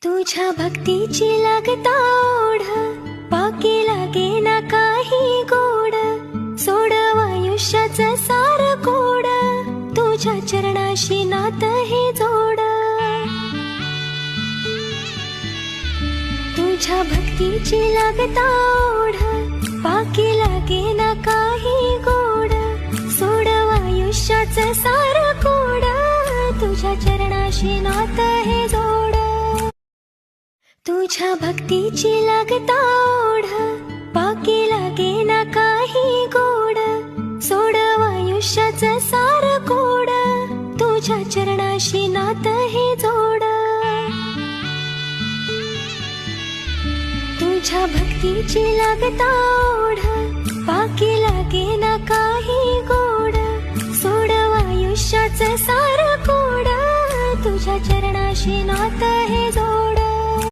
तुझ्या भक्तीची लागता ओढ, बाकी लागे ना काही गोड. सोडव आयुष्याचं सार कोड, तुझ्या चरणाशी नात हे जोड. तुझ्या भक्तीची लागता ओढ, बाकी लागे ना काही गोड. सोडव आयुष्याचं सार कोड, तुझ्या चरणाशी नात हे जोड. तुझ्या भक्तीची लागता ओढ, बाकी लागे ना काही गोड. सोडव आयुष्याचं सार कोड, तुझ्या चरणाशी नात हे जोड. तुझ्या भक्तीची लागता ओढ, बाकी लागे ना काही गोड. सोडव आयुष्याचं सार कोड, तुझ्या चरणाशी नात हे जोड.